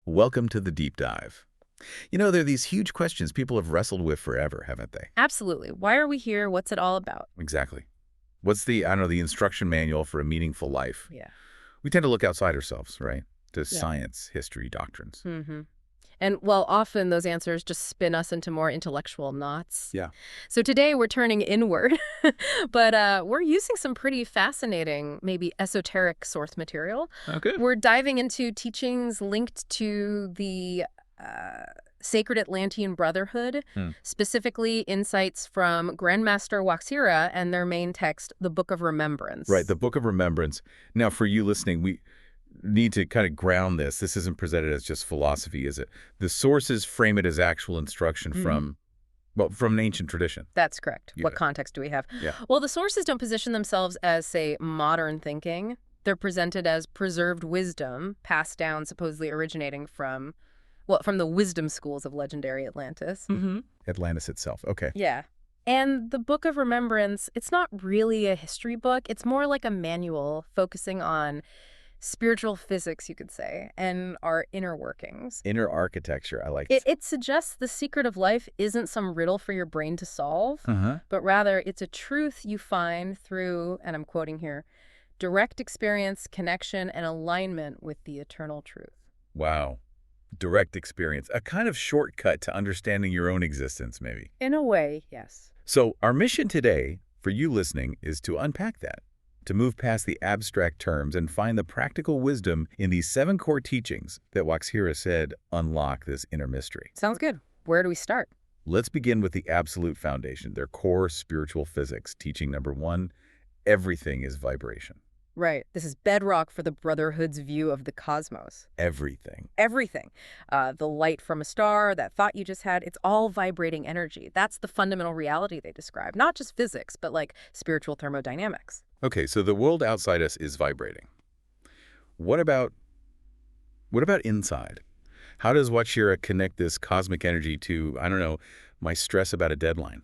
Welcome to the deep dive. There are these huge questions people have wrestled with forever, haven't they? Absolutely. Why are we here? What's it all about? Exactly. What's the instruction manual for a meaningful life? Yeah. We tend to look outside ourselves, right? To Yeah. science, history, doctrines. Mm-hmm. And, well, often those answers just spin us into more intellectual knots. Yeah. So today we're turning inward, but we're using some pretty fascinating, maybe esoteric source material. Okay. We're diving into teachings linked to the sacred Atlantean Brotherhood, specifically insights from Grandmaster Waxira and their main text, the Book of Remembrance. Right, the Book of Remembrance. Now, for you listening, we need to kind of ground this. This isn't presented as just philosophy, is it? The sources frame it as actual instruction from an ancient tradition. That's correct. Yeah. What context do we have? Yeah. Well, the sources don't position themselves as, say, modern thinking. They're presented as preserved wisdom, passed down supposedly originating from the wisdom schools of legendary Atlantis. Atlantis itself. Okay. Yeah. And the Book of Remembrance, it's not really a history book. It's more like a manual focusing on spiritual physics, you could say, and our inner workings. Inner architecture. I like It suggests the secret of life isn't some riddle for your brain to solve, but rather it's a truth you find through, and I'm quoting here, direct experience, connection, and alignment with the eternal truth. Wow. Direct experience. A kind of shortcut to understanding your own existence, maybe. In a way, yes. So our mission today, for you listening, is to unpack that, to move past the abstract terms and find the practical wisdom in these 7 core teachings that Waxira said unlock this inner mystery. Sounds good. Where do we start? Let's begin with the absolute foundation, their core spiritual physics. Teaching number 1, everything is vibration. Right. This is bedrock for the Brotherhood's view of the cosmos. Everything. Everything. The light from a star, that thought you just had, it's all vibrating energy. That's the fundamental reality they describe. Not just physics, but like spiritual thermodynamics. Okay, so the world outside us is vibrating. What about inside? How does Waxira connect this cosmic energy to, my stress about a deadline?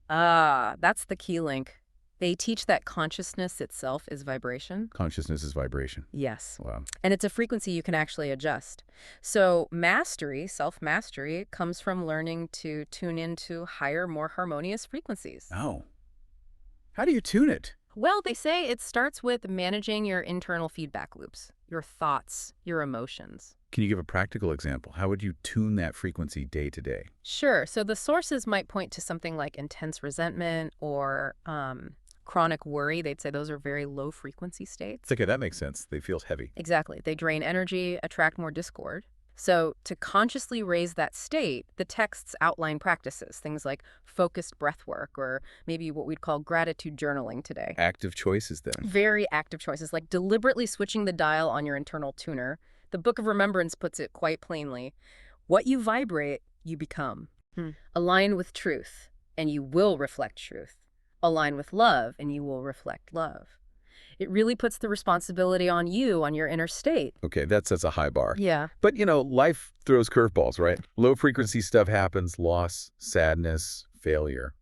That's the key link. They teach that consciousness itself is vibration. Consciousness is vibration. Yes. Wow. And it's a frequency you can actually adjust. So mastery, self-mastery, comes from learning to tune into higher, more harmonious frequencies. Oh. How do you tune it? Well, they say it starts with managing your internal feedback loops, your thoughts, your emotions. Can you give a practical example? How would you tune that frequency day to day? Sure. So the sources might point to something like intense resentment or chronic worry. They'd say those are very low frequency states. Okay, that makes sense. They feel heavy. Exactly. They drain energy, attract more discord. So to consciously raise that state, the texts outline practices, things like focused breath work or maybe what we'd call gratitude journaling today. Active choices then. Very active choices, like deliberately switching the dial on your internal tuner. The Book of Remembrance puts it quite plainly. What you vibrate, you become. Align with truth, and you will reflect truth. Align with love, and you will reflect love. It really puts the responsibility on you, on your inner state. Okay, that sets a high bar. Yeah. But, life throws curveballs, right? Low-frequency stuff happens, loss, sadness, failure.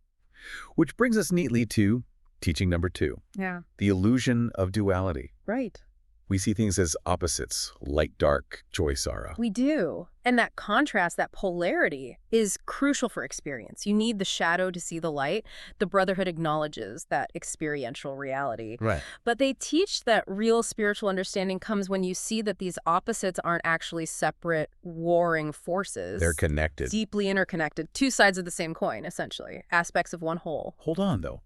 Which brings us neatly to teaching number 2. Yeah. The illusion of duality. Right. We see things as opposites, light, dark, joy, sorrow. We do. And that contrast, that polarity, is crucial for experience. You need the shadow to see the light. The Brotherhood acknowledges that experiential reality. Right. But they teach that real spiritual understanding comes when you see that these opposites aren't actually separate, warring forces. They're connected. Deeply interconnected. 2 sides of the same coin, essentially. Aspects of one whole. Hold on, though.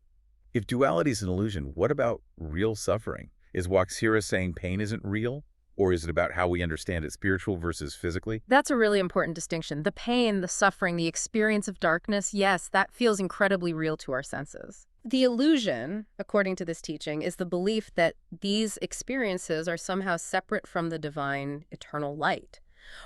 If duality is an illusion, what about real suffering? Is Waxira saying pain isn't real? Or is it about how we understand it, spiritual versus physically? That's a really important distinction. The pain, the suffering, the experience of darkness, yes, that feels incredibly real to our senses. The illusion, according to this teaching, is the belief that these experiences are somehow separate from the divine eternal light,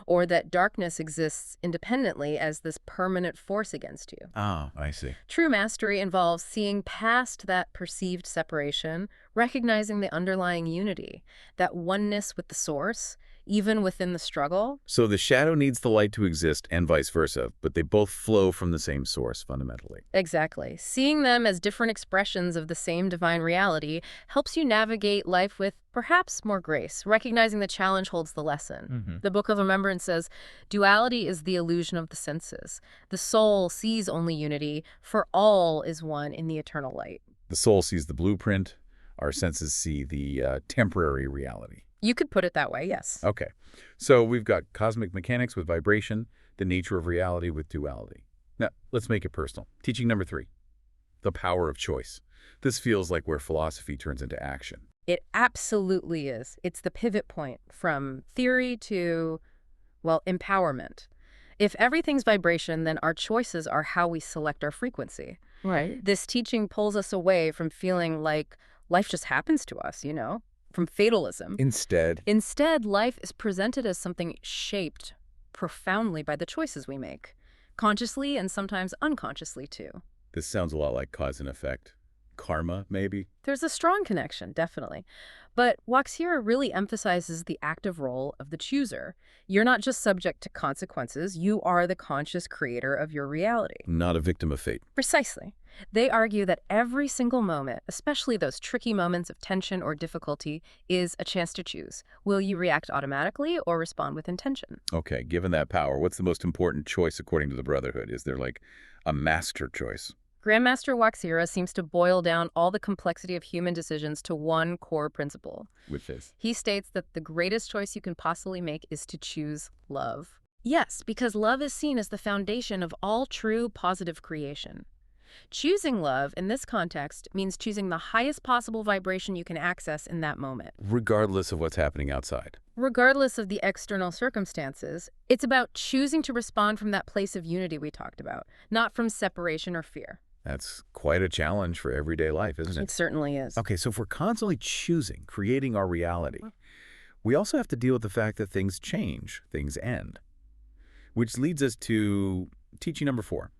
or that darkness exists independently as this permanent force against you. Oh, I see. True mastery involves seeing past that perceived separation, recognizing the underlying unity, that oneness with the source. even within the struggle. So the shadow needs the light to exist and vice versa, but they both flow from the same source fundamentally. Exactly. Seeing them as different expressions of the same divine reality helps you navigate life with perhaps more grace, recognizing the challenge holds the lesson. The Book of Remembrance says, duality is the illusion of the senses. The soul sees only unity, for all is one in the eternal light. The soul sees the blueprint. Our senses see the temporary reality. You could put it that way, yes. Okay. So we've got cosmic mechanics with vibration, the nature of reality with duality. Now, let's make it personal. Teaching number 3, the power of choice. This feels like where philosophy turns into action. It absolutely is. It's the pivot point from theory to, well, empowerment. If everything's vibration, then our choices are how we select our frequency. Right. This teaching pulls us away from feeling like life just happens to us, from fatalism. Instead, life is presented as something shaped profoundly by the choices we make, consciously and sometimes unconsciously too. This sounds a lot like cause and effect. Karma, maybe? There's a strong connection, definitely. But Waxhira really emphasizes the active role of the chooser. You're not just subject to consequences, you are the conscious creator of your reality. Not a victim of fate. Precisely. They argue that every single moment, especially those tricky moments of tension or difficulty, is a chance to choose. Will you react automatically or respond with intention? Okay, given that power, what's the most important choice according to the Brotherhood? Is there like a master choice? Grandmaster Waxhira seems to boil down all the complexity of human decisions to one core principle. Which is? He states that the greatest choice you can possibly make is to choose love. Yes, because love is seen as the foundation of all true positive creation. Choosing love in this context means choosing the highest possible vibration you can access in that moment. Regardless of what's happening outside. Regardless of the external circumstances, it's about choosing to respond from that place of unity we talked about, not from separation or fear. That's quite a challenge for everyday life, isn't it? It certainly is. Okay, so if we're constantly choosing, creating our reality, we also have to deal with the fact that things change, things end. Which leads us to teaching number 4,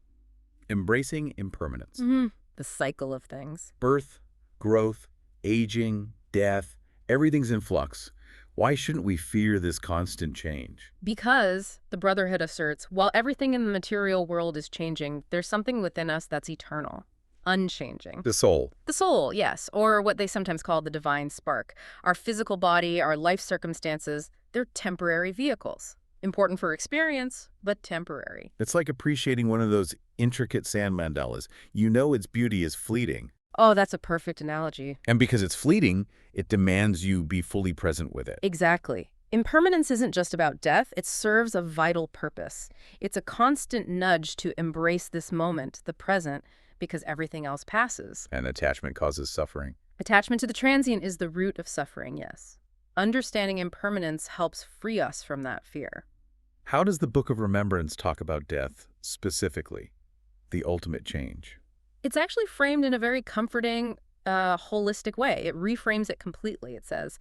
embracing impermanence. The cycle of things. Birth, growth, aging, death, everything's in flux. Why shouldn't we fear this constant change? Because, the Brotherhood asserts, while everything in the material world is changing, there's something within us that's eternal, unchanging. The soul. The soul, yes, or what they sometimes call the divine spark. Our physical body, our life circumstances, they're temporary vehicles. Important for experience, but temporary. It's like appreciating one of those intricate sand mandalas. You know its beauty is fleeting. Oh, that's a perfect analogy. And because it's fleeting, it demands you be fully present with it. Exactly. Impermanence isn't just about death, it serves a vital purpose. It's a constant nudge to embrace this moment, the present, because everything else passes. And attachment causes suffering. Attachment to the transient is the root of suffering, yes. Understanding impermanence helps free us from that fear. How does the Book of Remembrance talk about death, specifically? The ultimate change. It's actually framed in a very comforting, holistic way. It reframes it completely. It says,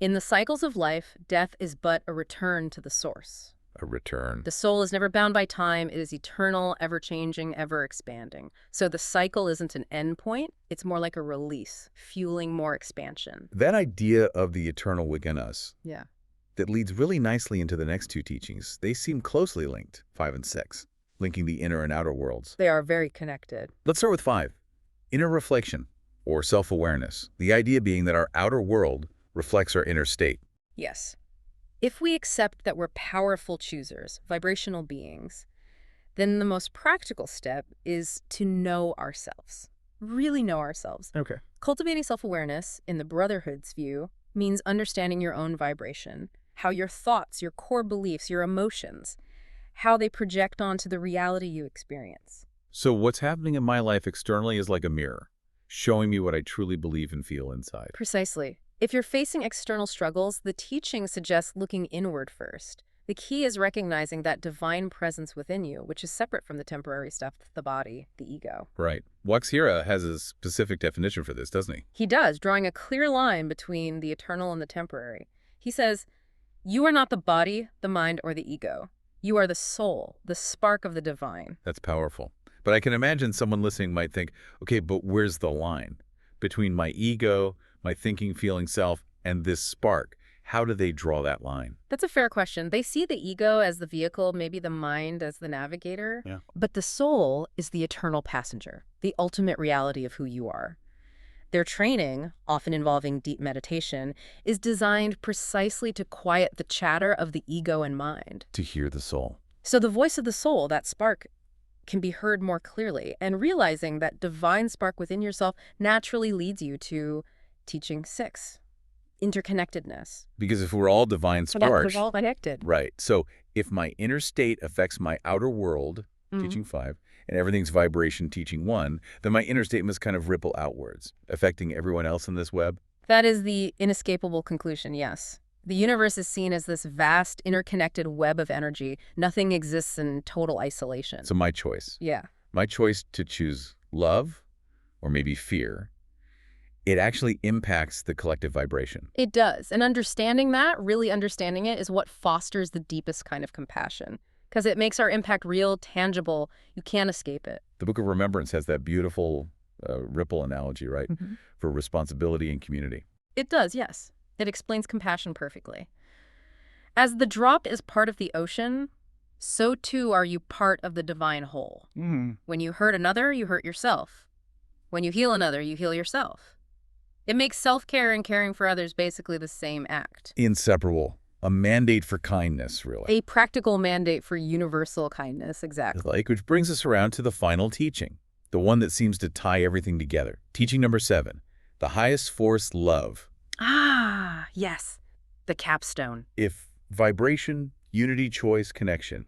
in the cycles of life, death is but a return to the source. A return. The soul is never bound by time. It is eternal, ever-changing, ever-expanding. So the cycle isn't an end point. It's more like a release, fueling more expansion. That idea of the eternal within us. Yeah. That leads really nicely into the next 2 teachings. They seem closely linked, 5 and 6, linking the inner and outer worlds. They are very connected. Let's start with 5, inner reflection, or self-awareness. The idea being that our outer world reflects our inner state. Yes. If we accept that we're powerful choosers, vibrational beings, then the most practical step is to know ourselves, really know ourselves. Okay. Cultivating self-awareness, in the Brotherhood's view, means understanding your own vibration, how your thoughts, your core beliefs, your emotions, how they project onto the reality you experience. So what's happening in my life externally is like a mirror, showing me what I truly believe and feel inside. Precisely. If you're facing external struggles, the teaching suggests looking inward first. The key is recognizing that divine presence within you, which is separate from the temporary stuff, the body, the ego. Right. Waxhira has a specific definition for this, doesn't he? He does, drawing a clear line between the eternal and the temporary. He says, you are not the body, the mind, or the ego. You are the soul, the spark of the divine. That's powerful. But I can imagine someone listening might think, okay, but where's the line between my ego, my thinking, feeling self, and this spark? how do they draw that line? That's a fair question. They see the ego as the vehicle, maybe the mind as the navigator. Yeah. But the soul is the eternal passenger, the ultimate reality of who you are. Their training, often involving deep meditation, is designed precisely to quiet the chatter of the ego and mind. To hear the soul. So the voice of the soul, that spark, can be heard more clearly. And realizing that divine spark within yourself naturally leads you to teaching 6, interconnectedness. Because if we're all divine sparks, We're all connected. right. So if my inner state affects my outer world, teaching 5, and everything's vibration, teaching 1, then my inner state must kind of ripple outwards, affecting everyone else in this web. That is the inescapable conclusion, yes. The universe is seen as this vast, interconnected web of energy. Nothing exists in total isolation. So my choice. Yeah. My choice to choose love or maybe fear, it actually impacts the collective vibration. It does. And understanding that, really understanding it, is what fosters the deepest kind of compassion. Because it makes our impact real, tangible. You can't escape it. The Book of Remembrance has that beautiful ripple analogy, right, for responsibility and community. It does, yes. It explains compassion perfectly. As the drop is part of the ocean, so too are you part of the divine whole. When you hurt another, you hurt yourself. When you heal another, you heal yourself. It makes self-care and caring for others basically the same act. Inseparable. A mandate for kindness, really. A practical mandate for universal kindness, exactly. Which brings us around to the final teaching, the one that seems to tie everything together. Teaching number 7, the highest force, love. Ah, yes. The capstone. If vibration, unity, choice, connection,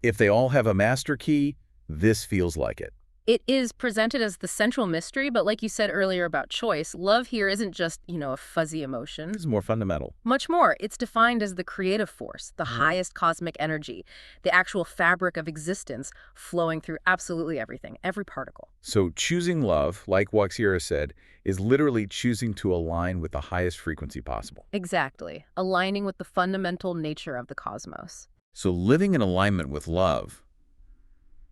if they all have a master key, this feels like it. It is presented as the central mystery, but like you said earlier about choice, love here isn't just, a fuzzy emotion. This is more fundamental. Much more. It's defined as the creative force, the highest cosmic energy, the actual fabric of existence flowing through absolutely everything, every particle. So choosing love, like Waxiera said, is literally choosing to align with the highest frequency possible. Exactly. Aligning with the fundamental nature of the cosmos. So living in alignment with love,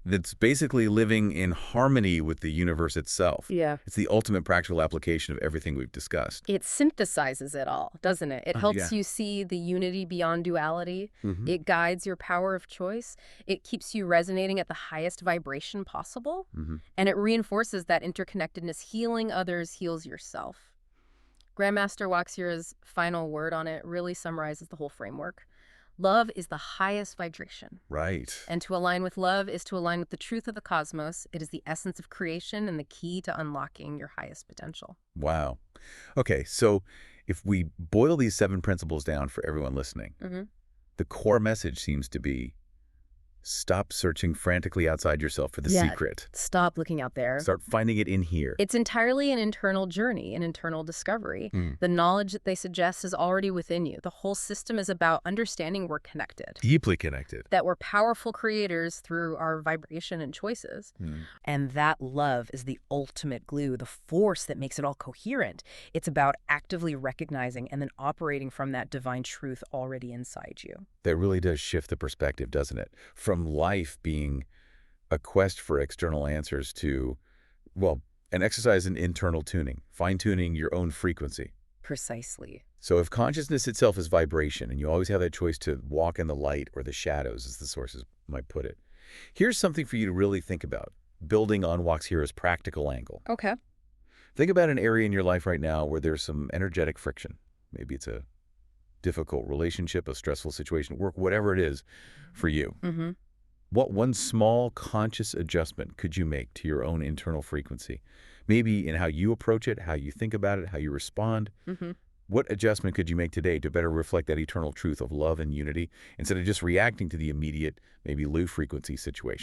that's basically living in harmony with the universe itself. Yeah. It's the ultimate practical application of everything we've discussed. It synthesizes it all, doesn't it? It helps yeah. you see the unity beyond duality. Mhm. It guides your power of choice. It keeps you resonating at the highest vibration possible. And it reinforces that interconnectedness. Healing others heals yourself. Grandmaster Waxiera's final word on it really summarizes the whole framework. Love is the highest vibration. Right. And to align with love is to align with the truth of the cosmos. It is the essence of creation and the key to unlocking your highest potential. Wow. Okay, so if we boil these 7 principles down for everyone listening, the core message seems to be stop searching frantically outside yourself for the secret. Stop looking out there. Start finding it in here. It's entirely an internal journey, an internal discovery. The knowledge that they suggest is already within you. The whole system is about understanding we're connected. Deeply connected. That we're powerful creators through our vibration and choices. And that love is the ultimate glue, the force that makes it all coherent. It's about actively recognizing and then operating from that divine truth already inside you. That really does shift the perspective, doesn't it? From life being a quest for external answers to, well, an exercise in internal tuning, fine-tuning your own frequency. Precisely. So if consciousness itself is vibration, and you always have that choice to walk in the light or the shadows, as the sources might put it, here's something for you to really think about, building on Waxiera's practical angle. Okay. Think about an area in your life right now where there's some energetic friction. Maybe it's a difficult relationship, a stressful situation at work, whatever it is for you. What one small conscious adjustment could you make to your own internal frequency? Maybe in how you approach it, how you think about it, how you respond. What adjustment could you make today to better reflect that eternal truth of love and unity instead of just reacting to the immediate, maybe low frequency situation?